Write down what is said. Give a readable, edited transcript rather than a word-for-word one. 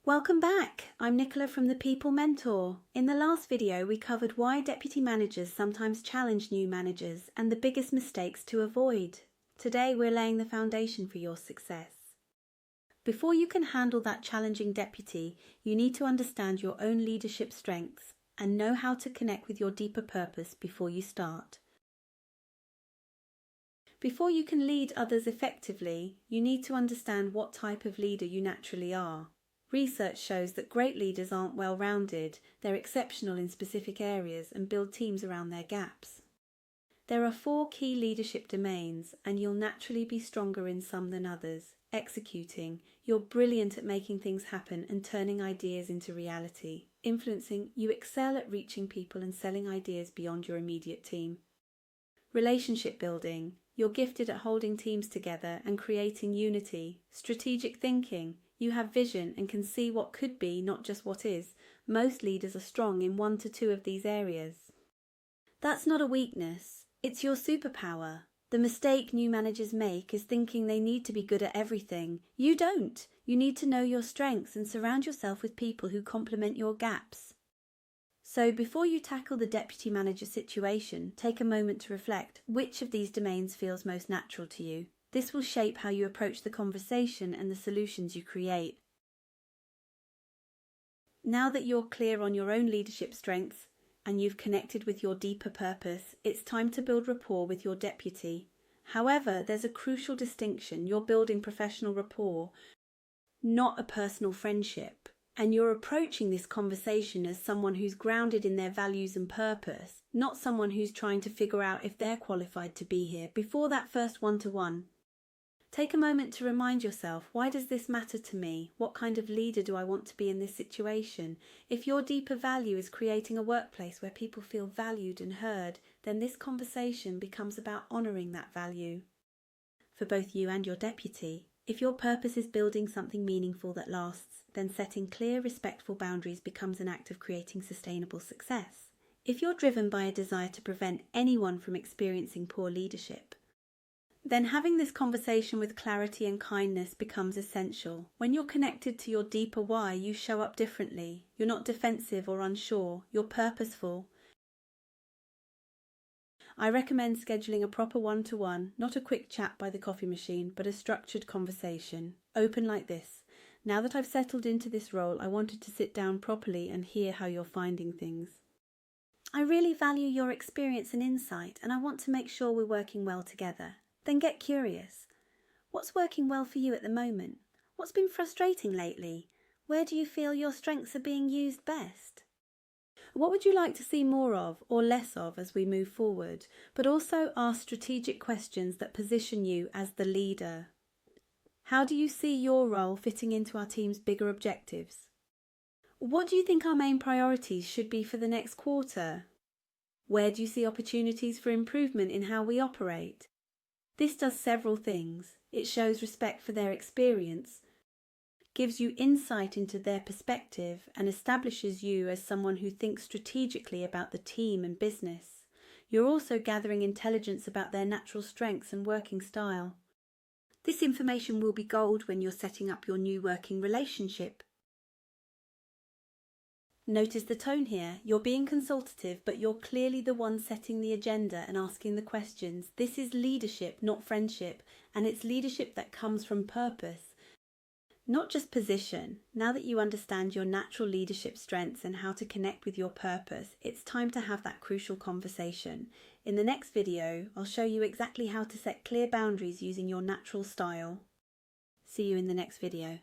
Welcome back. I'm Nicola from the People Mentor. In the last video, we covered why deputy managers sometimes challenge new managers and the biggest mistakes to avoid. Today, we're laying the foundation for your success. Before you can handle that challenging deputy, you need to understand your own leadership strengths and know how to connect with your deeper purpose before you start. Before you can lead others effectively, you need to understand what type of leader you naturally are. Research shows that great leaders aren't well-rounded, they're exceptional in specific areas and build teams around their gaps. There are 4 key leadership domains, and you'll naturally be stronger in some than others. Executing, you're brilliant at making things happen and turning ideas into reality. Influencing, you excel at reaching people and selling ideas beyond your immediate team. Relationship building, you're gifted at holding teams together and creating unity. Strategic thinking, you have vision and can see what could be, not just what is. Most leaders are strong in 1 to 2 of these areas. That's not a weakness, it's your superpower. The mistake new managers make is thinking they need to be good at everything. You don't. You need to know your strengths and surround yourself with people who complement your gaps. So before you tackle the deputy manager situation, take a moment to reflect which of these domains feels most natural to you. This will shape how you approach the conversation and the solutions you create. Now that you're clear on your own leadership strengths and you've connected with your deeper purpose, it's time to build rapport with your deputy. However, there's a crucial distinction. You're building professional rapport, not a personal friendship. And you're approaching this conversation as someone who's grounded in their values and purpose, not someone who's trying to figure out if they're qualified to be here before that first one-to-one. Take a moment to remind yourself, why does this matter to me? What kind of leader do I want to be in this situation? If your deeper value is creating a workplace where people feel valued and heard, then this conversation becomes about honouring that value. For both you and your deputy, if your purpose is building something meaningful that lasts, then setting clear, respectful boundaries becomes an act of creating sustainable success. If you're driven by a desire to prevent anyone from experiencing poor leadership, then having this conversation with clarity and kindness becomes essential. When you're connected to your deeper why, you show up differently. You're not defensive or unsure, you're purposeful. I recommend scheduling a proper one-to-one, not a quick chat by the coffee machine, but a structured conversation, open like this. Now that I've settled into this role, I wanted to sit down properly and hear how you're finding things. I really value your experience and insight, and I want to make sure we're working well together. Then get curious. What's working well for you at the moment? What's been frustrating lately? Where do you feel your strengths are being used best? What would you like to see more of or less of as we move forward? But also ask strategic questions that position you as the leader. How do you see your role fitting into our team's bigger objectives? What do you think our main priorities should be for the next quarter? Where do you see opportunities for improvement in how we operate? This does several things. It shows respect for their experience, gives you insight into their perspective, and establishes you as someone who thinks strategically about the team and business. You're also gathering intelligence about their natural strengths and working style. This information will be gold when you're setting up your new working relationship. Notice the tone here. You're being consultative, but you're clearly the one setting the agenda and asking the questions. This is leadership, not friendship, and it's leadership that comes from purpose, not just position. Now that you understand your natural leadership strengths and how to connect with your purpose, it's time to have that crucial conversation. In the next video, I'll show you exactly how to set clear boundaries using your natural style. See you in the next video.